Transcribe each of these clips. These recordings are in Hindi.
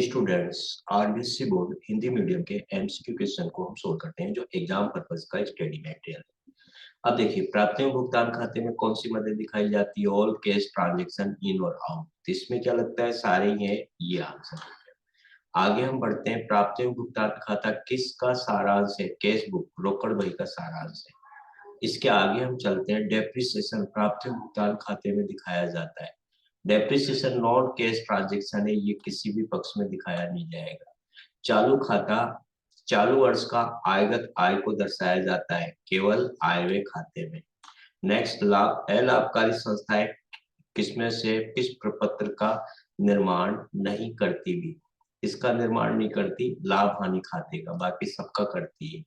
Students, RBC board Hindi medium के एमसीक्यू क्वेश्चन को हम सोल्व करते हैं जो एग्जाम पर्पज का स्टडी मटेरियल है। अब देखिए, प्राप्तियों भुगतान खाते में कौन सी मदद दिखाई जाती है? ऑल कैश ट्रांजेक्शन इन और आउट। तो इसमें क्या लगता है, सारे ही है, ये आंसर है। आगे हम बढ़ते हैं, प्राप्तियों भुगतान खाता किसका सारांश है? कैश बुक, रोकड़ बही का सारांश है। इसके आगे हम चलते हैं, डेप्रिसिएशन प्राप्तियों भुगतान खाते में दिखाया जाता है। डेप्रिसिएशन नॉन कैश ट्रांजेक्शन है, ये किसी भी पक्ष में दिखाया नहीं जाएगा। चालू खाता चालू वर्ष का आयगत आय को दर्शाया जाता है केवल आय व्यय खाते में। नेक्स्ट, लाभ अलाभकारी संस्थाएं किसमें से किस प्रपत्र का निर्माण नहीं करती भी? इसका निर्माण नहीं करती, लाभ हानि खाते का, बाकी सबका करती है।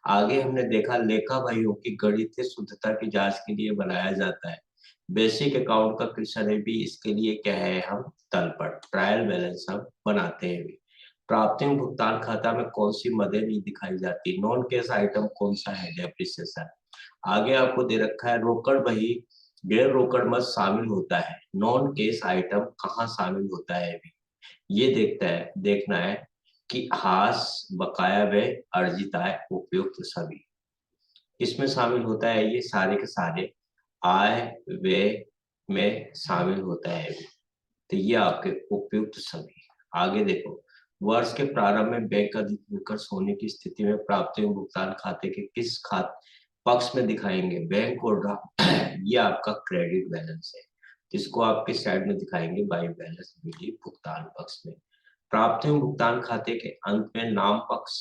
आगे हमने देखा, लेखा भाइयों की गणितीय शुद्धता की जांच के लिए बनाया जाता है। बेसिक अकाउंट का क्वेश्चन है भी, इसके लिए क्या है, हम तलपट ट्रायल बैलेंस हम बनाते हैं भी। प्राप्तियों भुगतान खाता में कौन सी मदद नहीं दिखाई जाती? नॉन कैश आइटम कौन सा है? डेप्रिसिएशन। आगे आपको दे रखा है, रोकड़ बही गैर रोकड़ मद शामिल होता है, नॉन कैश आइटम कहाँ शामिल होता है अभी ये देखना है कि हास बकाया व्यय अर्जित आय उपयुक्त सभी इसमें शामिल होता है। ये सारे के सारे आय व्यय में शामिल होता है अभी। तो ये आपके उपयुक्त सभी। आगे देखो, वर्ष के प्रारंभ में बैंक अधिक विकर्ष होने की स्थिति में प्राप्तियों भुगतान खाते के किस खाते पक्ष में दिखाएंगे? बैंक और ड्राफ्ट। ये आपका क्रेडिट बैलेंस है, जिसको आपके साइड में दिखाएंगे बाई बैलेंस विधि भुगतान पक्ष में। प्राप्तियों भुगतान खाते के अंत में नाम पक्ष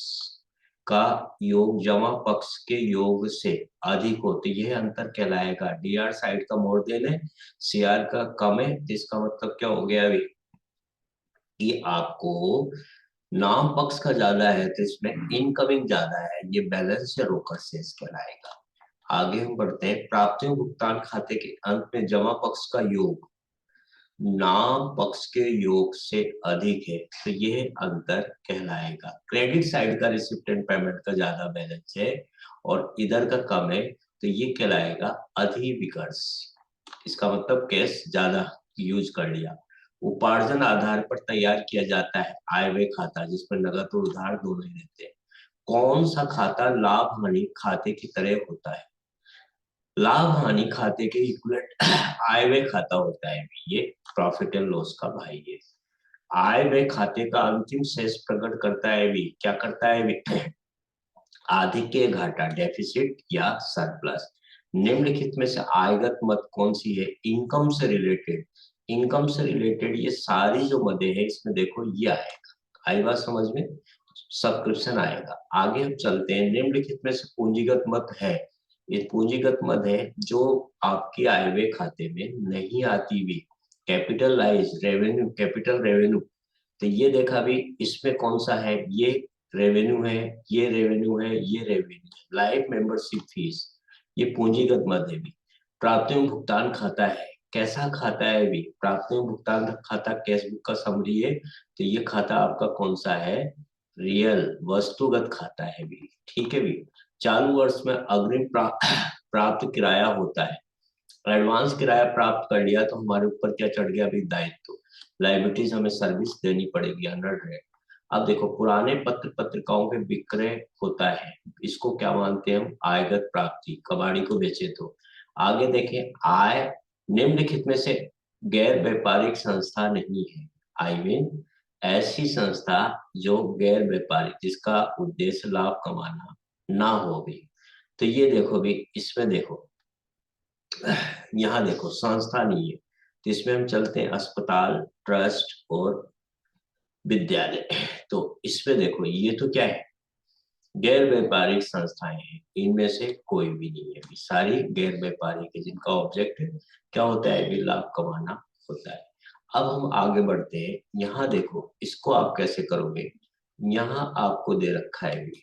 का योग जमा पक्ष के योग से अधिक हो तो यह अंतर कहलाएगा। डीआर साइड का मोड़ देन है, सीआर का कम है, इसका मतलब क्या हो गया अभी कि आपको नाम पक्ष का ज्यादा है तो इसमें इनकमिंग ज्यादा है, ये बैलेंस या रोकड़ शेष कहलाएगा। आगे हम बढ़ते हैं, प्राप्तियों भुगतान खाते के अंत में जमा पक्ष का योग नाम पक्ष के योग से अधिक है तो यह अंतर कहलाएगा। क्रेडिट साइड का रिसिप्ट एंड पेमेंट का ज्यादा बैलेंस है और इधर का कम है तो ये कहलाएगा अधिविकर्ष। इसका मतलब कैश ज्यादा यूज कर लिया। उपार्जन आधार पर तैयार किया जाता है आय व्यय खाता, जिसमें नगद और उधार दोनों ही रहते हैं। कौन सा खाता लाभ हानि खाते की तरह होता है? लाभ हानि खाते के इक्विवेलेंट आय व्यय खाता होता है, ये प्रॉफिट एंड लॉस का भाई है। आय व्यय खाते का अंतिम शेष प्रकट करता है भी, क्या करता है भी आधिक्य घाटा डेफिसिट या सरप्लस। निम्नलिखित में से आयगत मद कौन सी है? इनकम से रिलेटेड। इनकम से रिलेटेड ये सारी जो मदें हैं इसमें देखो ये आएगा। आई बात समझ में? सब्सक्रिप्शन आएगा। आगे हम चलते हैं, निम्नलिखित में से पूंजीगत मद है, ये पूंजीगत मद है जो आपकी आय व्यय खाते में नहीं आती भी। कैपिटलाइज रेवेन्यू, कैपिटल रेवेन्यू, तो ये देखा भी इसमें कौन सा है? ये रेवेन्यू है, ये रेवेन्यू है, ये रेवेन्यू है। लाइफ मेंबरशिप फीस, ये पूंजीगत मद है भी। प्राप्तियों भुगतान खाता है, कैसा खाता है भी? प्राप्तियों भुगतान खाता कैश बुक का समरी है तो ये खाता आपका कौन सा है? रियल वस्तुगत खाता है भी। ठीक है भी। चालू वर्ष में अग्रिम प्राप्त किराया होता है। एडवांस किराया प्राप्त कर लिया तो हमारे ऊपर क्या चढ़ गया अभी? दायित्व, लाइबिलिटीज हमें सर्विस देनी पड़ेगी अंडर ड्रेट। अब देखो, पुराने पत्र पत्रिकाओं के विक्रय होता है, इसको क्या मानते हैं हम? आयगत प्राप्ति, कबाड़ी को बेचे तो। आगे देखें, आय निम्नलिखित में से गैर व्यापारिक संस्था नहीं है। आई मीन ऐसी संस्था जो गैर व्यापारिक, जिसका उद्देश्य लाभ कमाना ना हो भी। तो ये देखो भी, इसमें देखो यहाँ देखो संस्था नहीं है तो इसमें हम चलते हैं अस्पताल, ट्रस्ट और विद्यालय। तो इसमें देखो ये तो क्या है? गैर व्यापारिक संस्थाएं हैं, इनमें से कोई भी नहीं है, सारी गैर व्यापारिक है जिनका ऑब्जेक्ट क्या होता है? भी लाभ कमाना होता है। अब हम आगे बढ़ते हैं, यहाँ देखो इसको आप कैसे करोगे? यहाँ आपको दे रखा है भी,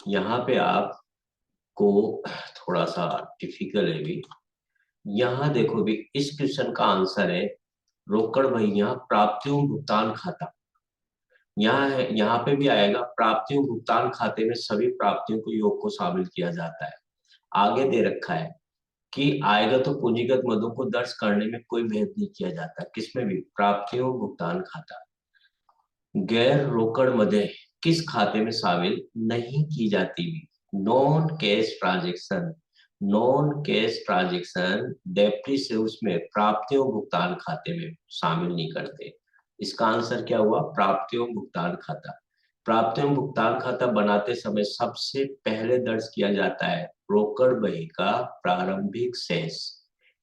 यहाँ पे आपको थोड़ा सा डिफिकल्ट है भी। यहाँ देखो भी, इस क्वेश्चन का आंसर है रोकड़ भैया प्राप्तियों भुगतान खाता। यहाँ है, यहाँ पे भी आएगा प्राप्तियों भुगतान खाते में सभी प्राप्तियों को योग को शामिल किया जाता है। आगे दे रखा है कि आयगत और पूंजीगत मदों को दर्ज करने में कोई भेद नहीं किया जाता, किसमें भी? प्राप्तियों भुगतान खाता। गैर रोकड़ मदद किस खाते में शामिल नहीं की जाती भी? Non cash transaction, non cash transaction depreciates में प्राप्तियों भुगतान खाते में शामिल नहीं करते। इसका आंसर क्या हुआ? प्राप्तियों भुगतान खाता। प्राप्तियों भुगतान खाता बनाते समय सबसे पहले दर्ज किया जाता है रोकड़ बही का प्रारंभिक शेष।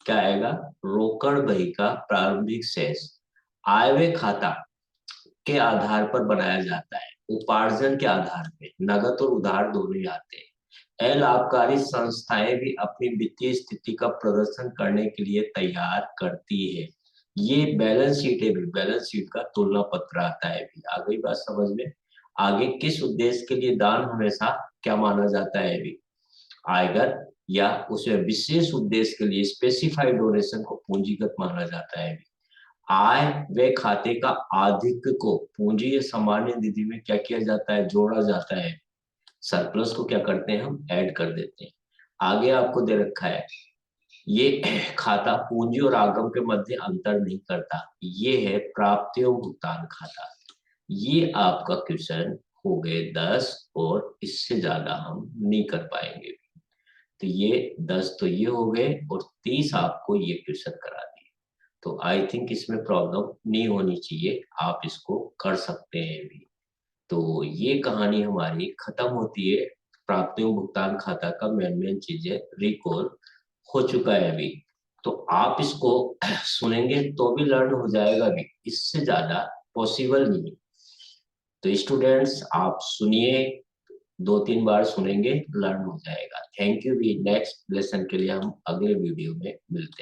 क्या आएगा? रोकड़ बही का प्रारंभिक शेष। आय व्यय खाता के आधार पर बनाया जाता है, उपार्जन के आधार पे नगद और उधार दोनों ही आते हैं। लाभकारी संस्थाएं भी अपनी वित्तीय स्थिति का प्रदर्शन करने के लिए तैयार करती है। ये बैलेंस शीट है भी, बैलेंस शीट का तुलना पत्र आता है भी। आ गई बात समझ में? आगे किस उद्देश्य के लिए दान हमेशा क्या माना जाता है भी? आयकर या उसमें विशेष उद्देश्य के लिए स्पेसिफाइड डोनेशन को पूंजीगत माना जाता है भी। आय व खाते का आधिक्य को पूंजी या सामान्य निधि में क्या किया जाता है? जोड़ा जाता है। सरप्लस को क्या करते हैं? हम ऐड कर देते हैं। आगे आपको दे रखा है ये खाता पूंजी और आगम के मध्य अंतर नहीं करता। ये है प्राप्तियों भुगतान खाता। ये आपका क्वेश्चन हो गए 10 और इससे ज्यादा हम नहीं कर पाएंगे। तो ये 10 तो ये हो गए और 30 आपको ये क्वेश्चन करा दिए। तो आई थिंक इसमें प्रॉब्लम नहीं होनी चाहिए, आप इसको कर सकते हैं भी। तो ये कहानी हमारी खत्म होती है। प्राप्तियों भुगतान खाता का मेन मेन चीजें रिकॉल हो चुका है अभी। तो आप इसको सुनेंगे तो भी लर्न हो जाएगा भी, इससे ज्यादा पॉसिबल नहीं। तो स्टूडेंट्स आप सुनिए, 2-3 बार सुनेंगे लर्न हो जाएगा। थैंक यू भी। नेक्स्ट लेसन के लिए हम अगले वीडियो में मिलते हैं।